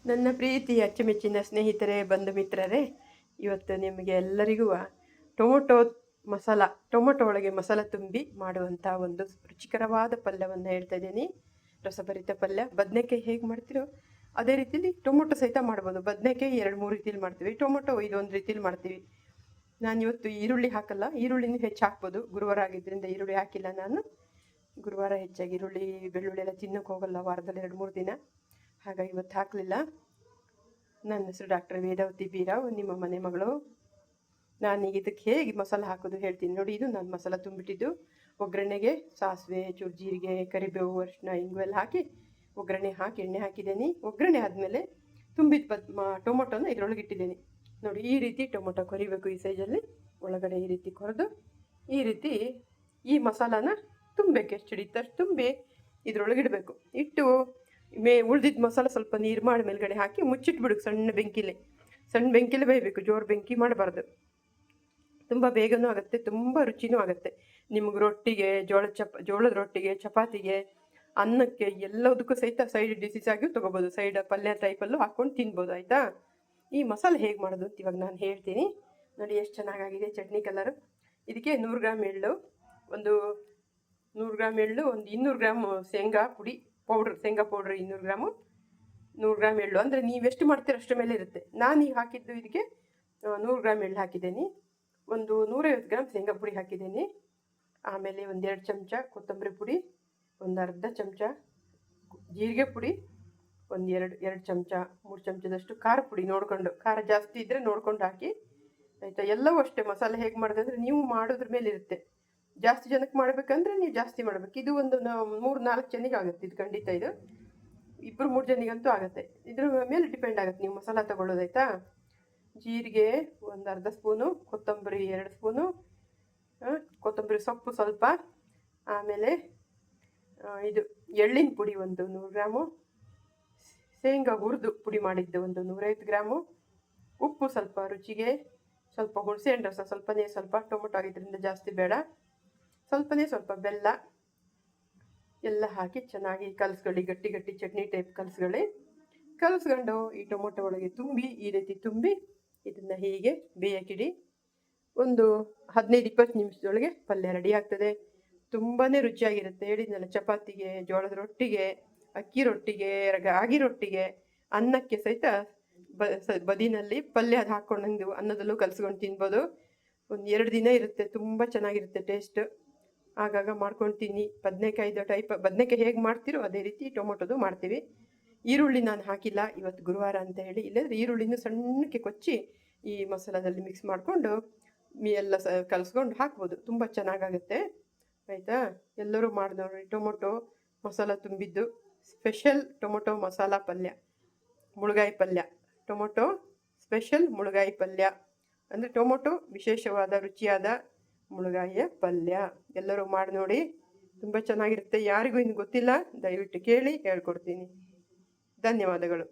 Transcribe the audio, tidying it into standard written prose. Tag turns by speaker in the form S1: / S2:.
S1: ನನ್ನ ಪ್ರೀತಿಯ ಅಚ್ಚುಮೆಚ್ಚಿನ ಸ್ನೇಹಿತರೆ, ಬಂಧು ಮಿತ್ರರೇ, ಇವತ್ತು ನಿಮಗೆ ಎಲ್ಲರಿಗೂ ಟೊಮೊಟೊ ಒಳಗೆ ಮಸಾಲ ತುಂಬಿ ಮಾಡುವಂಥ ಒಂದು ರುಚಿಕರವಾದ ಪಲ್ಯವನ್ನು ಹೇಳ್ತಾ ಇದ್ದೀನಿ. ರಸಭರಿತ ಪಲ್ಯ. ಬದನೆಕಾಯಿ ಹೇಗೆ ಮಾಡ್ತೀರೋ ಅದೇ ರೀತಿಯಲ್ಲಿ ಟೊಮೊಟೊ ಸಹಿತ ಮಾಡ್ಬೋದು. ಬದನೆಕಾಯಿ 2-3 ರೀತಿಯಲ್ಲಿ ಮಾಡ್ತೀವಿ, ಟೊಮೊಟೊ ಇದೊಂದು ರೀತಿಯಲ್ಲಿ ಮಾಡ್ತೀವಿ. ನಾನು ಇವತ್ತು ಈರುಳ್ಳಿ ಹಾಕಲ್ಲ, ಈರುಳ್ಳಿನೂ ಹೆಚ್ಚು ಹಾಕ್ಬೋದು. ಗುರುವಾರ ಆಗಿದ್ದರಿಂದ ಈರುಳ್ಳಿ ಹಾಕಿಲ್ಲ ನಾನು. ಗುರುವಾರ ಹೆಚ್ಚಾಗಿ ಈರುಳ್ಳಿ ಬೆಳ್ಳುಳ್ಳಿ ಎಲ್ಲ ತಿನ್ನೋಕೆ ಹೋಗಲ್ಲ ವಾರದಲ್ಲಿ 2-3 ದಿನ, ಹಾಗಾಗಿ ಇವತ್ತು ಹಾಕಲಿಲ್ಲ. ನನ್ನ ಹೆಸರು ಡಾಕ್ಟರ್ ವೇದಾವತಿ ಬೀರಾವ್, ನಿಮ್ಮ ಮನೆ ಮಗಳು. ನಾನೀಗ ಇದಕ್ಕೆ ಹೇಗೆ ಮಸಾಲೆ ಹಾಕೋದು ಹೇಳ್ತೀನಿ ನೋಡಿ. ಇದು ನಾನು ಮಸಾಲೆ ತುಂಬಿಟ್ಟಿದ್ದು. ಒಗ್ಗರಣೆಗೆ ಸಾಸಿವೆ, ಚೂರು ಜೀರಿಗೆ, ಕರಿಬೇವು, ಅರಿಶಿನ, ಇಂಗುವೆಲ್ಲ ಹಾಕಿ ಒಗ್ಗರಣೆ ಹಾಕಿ ಎಣ್ಣೆ ಹಾಕಿದ್ದೀನಿ. ಒಗ್ಗರಣೆ ಆದಮೇಲೆ ತುಂಬಿದ ಟೊಮೊಟೊನ ಇದರೊಳಗೆ ಇಟ್ಟಿದ್ದೀನಿ ನೋಡಿ. ಈ ರೀತಿ ಟೊಮೊಟೊ ಕೊರಿಬೇಕು. ಈ ಸೈಜಲ್ಲಿ ಒಳಗಡೆ ಈ ರೀತಿ ಕೊರೆದು ಈ ರೀತಿ ಈ ಮಸಾಲಾನ ತುಂಬಬೇಕು. ಎಷ್ಟು ಹಿಡಿಯುತ್ತೆ ಅಷ್ಟು ತುಂಬಿ ಇದರೊಳಗೆ ಇಡಬೇಕು. ಇಟ್ಟು ಉಳ್ದಿದ್ದ ಮಸಾಲ ಸ್ವಲ್ಪ ನೀರು ಮಾಡಿ ಮೇಲ್ಗಡೆ ಹಾಕಿ ಮುಚ್ಚಿಟ್ಬಿಡು. ಸಣ್ಣ ಬೆಂಕಿಲೇ ಬೇಯಬೇಕು, ಜೋರು ಬೆಂಕಿ ಮಾಡಬಾರ್ದು. ತುಂಬ ಬೇಗನೂ ಆಗುತ್ತೆ, ತುಂಬ ರುಚಿನೂ ಆಗುತ್ತೆ. ನಿಮ್ಗೆ ರೊಟ್ಟಿಗೆ, ಜೋಳದ ರೊಟ್ಟಿಗೆ, ಚಪಾತಿಗೆ, ಅನ್ನಕ್ಕೆ ಎಲ್ಲದಕ್ಕೂ ಸಹಿತ ಸೈಡ್ ಡಿಶಸ್ ಆಗಿ ತೊಗೋಬೋದು. ಸೈಡ್ ಪಲ್ಯ ಟೈಪಲ್ಲೂ ಹಾಕ್ಕೊಂಡು ತಿನ್ಬೋದು. ಆಯಿತಾ? ಈ ಮಸಾಲೆ ಹೇಗೆ ಮಾಡೋದು ಅಂತ ಇವಾಗ ನಾನು ಹೇಳ್ತೀನಿ ನೋಡಿ. ಎಷ್ಟು ಚೆನ್ನಾಗಾಗಿದೆ ಚಟ್ನಿ ಕಲರು. ಇದಕ್ಕೆ 100 ಗ್ರಾಮ್ ಎಳ್ಳು, ಒಂದು 100 ಗ್ರಾಮ್ ಎಳ್ಳು, ಒಂದು 200 ಗ್ರಾಮ್ ಶೇಂಗಾ ಪೌಡ್ರ್ 200 ಗ್ರಾಮು, 100 ಗ್ರಾಮ್ ಎಳ್ಳು. ಅಂದರೆ ನೀವೆಷ್ಟು ಮಾಡ್ತೀರೋ ಅಷ್ಟರ ಮೇಲೆ ಇರುತ್ತೆ. ನಾನು ಈಗ ಹಾಕಿದ್ದು ಇದಕ್ಕೆ 100 ಗ್ರಾಮ್ ಎಳ್ಳು ಹಾಕಿದ್ದೀನಿ. ಒಂದು 150 ಗ್ರಾಮ್ ಶೇಂಗಾ ಪುಡಿ ಹಾಕಿದ್ದೀನಿ. ಆಮೇಲೆ 1-2 ಚಮಚ ಕೊತ್ತಂಬರಿ ಪುಡಿ, ಒಂದು ಅರ್ಧ ಚಮಚ ಜೀರಿಗೆ ಪುಡಿ, ಒಂದು 2 ಚಮಚ 3 ಚಮಚದಷ್ಟು ಖಾರ ಪುಡಿ. ನೋಡಿಕೊಂಡು, ಖಾರ ಜಾಸ್ತಿ ಇದ್ದರೆ ನೋಡ್ಕೊಂಡು ಹಾಕಿ, ಆಯಿತಾ? ಎಲ್ಲವೂ ಅಷ್ಟೇ. ಮಸಾಲೆ ಹೇಗೆ ಮಾಡೋದಂದರೆ ನೀವು ಮಾಡೋದ್ರ ಮೇಲೆ ಇರುತ್ತೆ. ಜಾಸ್ತಿ ಜನಕ್ಕೆ ಮಾಡಬೇಕಂದ್ರೆ ನೀವು ಜಾಸ್ತಿ ಮಾಡಬೇಕು. ಇದು ಒಂದು 3-4 ಜನಿಗೆ ಆಗುತ್ತೆ ಇದು ಖಂಡಿತ. ಇದು 2-3 ಜನಿಗಂತೂ ಆಗುತ್ತೆ. ಇದ್ರ ಮೇಲೆ ಡಿಪೆಂಡ್ ಆಗುತ್ತೆ ನೀವು ಮಸಾಲ ತೊಗೊಳ್ಳೋದಾಯ್ತಾ. ಜೀರಿಗೆ ಒಂದು ಅರ್ಧ ಸ್ಪೂನು, ಕೊತ್ತಂಬರಿ 2 ಸ್ಪೂನು, ಕೊತ್ತಂಬರಿ ಸೊಪ್ಪು ಸ್ವಲ್ಪ, ಆಮೇಲೆ ಇದು ಎಳ್ಳಿನ ಪುಡಿ ಒಂದು 100 ಗ್ರಾಮು, ಶೇಂಗಾ ಹುರಿದು ಪುಡಿ ಮಾಡಿದ್ದು ಒಂದು 150 ಗ್ರಾಮು, ಉಪ್ಪು ಸ್ವಲ್ಪ ರುಚಿಗೆ, ಸ್ವಲ್ಪ ಹುಣಸೆ ಹಣ್ಣು ರಸ ಸ್ವಲ್ಪ, ಟೊಮೊಟೊ ಆಗಿದ್ದರಿಂದ ಜಾಸ್ತಿ ಬೇಡ, ಸ್ವಲ್ಪ ಬೆಲ್ಲ ಎಲ್ಲ ಹಾಕಿ ಚೆನ್ನಾಗಿ ಕಲಿಸ್ಕೊಳ್ಳಿ. ಗಟ್ಟಿ ಚಟ್ನಿ ಟೈಪ್ ಕಲಿಸ್ಕೊಂಡು ಈ ಟೊಮೊಟೊ ಒಳಗೆ ತುಂಬಿ, ಈ ರೀತಿ ತುಂಬಿ ಇದನ್ನು ಹೀಗೆ ಬೇಯಕ್ಕಿಡಿ. ಒಂದು 15-20 ನಿಮಿಷದೊಳಗೆ ಪಲ್ಯ ರೆಡಿ ಆಗ್ತದೆ. ತುಂಬಾ ರುಚಿಯಾಗಿರುತ್ತೆ. ಹೇಳಿದ್ನಲ್ಲ, ಚಪಾತಿಗೆ, ಜೋಳದ ರೊಟ್ಟಿಗೆ, ಅಕ್ಕಿ ರೊಟ್ಟಿಗೆ, ರಾಗಿ ರೊಟ್ಟಿಗೆ, ಅನ್ನಕ್ಕೆ ಸಹಿತ ಬದಿನಲ್ಲಿ ಪಲ್ಯ ಅದು ಹಾಕ್ಕೊಂಡು ಅನ್ನದಲ್ಲೂ ಕಲಿಸ್ಕೊಂಡು ತಿನ್ಬೋದು. ಒಂದು 2 ದಿನ ಇರುತ್ತೆ. ತುಂಬ ಚೆನ್ನಾಗಿರುತ್ತೆ ಟೇಸ್ಟ್. ಆಗಾಗ ಮಾಡ್ಕೊಂಡು ತಿನ್ನಿ. ಬದನೆಕಾಯಿ ಹೇಗೆ ಮಾಡ್ತೀರೋ ಅದೇ ರೀತಿ ಟೊಮೊಟೊದು ಮಾಡ್ತೀವಿ. ಈರುಳ್ಳಿ ನಾನು ಹಾಕಿಲ್ಲ ಇವತ್ತು ಗುರುವಾರ ಅಂತ ಹೇಳಿ. ಇಲ್ಲಾಂದರೆ ಈರುಳ್ಳಿನೂ ಸಣ್ಣಕ್ಕೆ ಕೊಚ್ಚಿ ಈ ಮಸಾಲದಲ್ಲಿ ಮಿಕ್ಸ್ ಮಾಡಿಕೊಂಡು ಎಲ್ಲ ಕಲಿಸ್ಕೊಂಡು ಹಾಕ್ಬೋದು. ತುಂಬ ಚೆನ್ನಾಗಾಗುತ್ತೆ. ಆಯಿತಾ? ಎಲ್ಲರೂ ಮಾಡಿ ನೋಡ್ರಿ. ಟೊಮೊಟೊ ಮಸಾಲ ತುಂಬಿದ್ದು ಸ್ಪೆಷಲ್ ಟೊಮೊಟೊ ಮಸಾಲ ಪಲ್ಯ, ಮುಳುಗಾಯಿ ಪಲ್ಯ. ಟೊಮೊಟೊ ಸ್ಪೆಷಲ್ ಮುಳುಗಾಯಿ ಪಲ್ಯ ಅಂದರೆ ಟೊಮೊಟೊ ವಿಶೇಷವಾದ ರುಚಿಯಾದ ಮುಳುಗಾಯಿಯ ಪಲ್ಯ. ಎಲ್ಲರೂ ಮಾಡಿ ನೋಡಿ, ತುಂಬ ಚೆನ್ನಾಗಿರುತ್ತೆ. ಯಾರಿಗೂ ಇನ್ನು ಗೊತ್ತಿಲ್ಲ, ದಯವಿಟ್ಟು ಕೇಳಿ, ಹೇಳ್ಕೊಡ್ತೀನಿ. ಧನ್ಯವಾದಗಳು.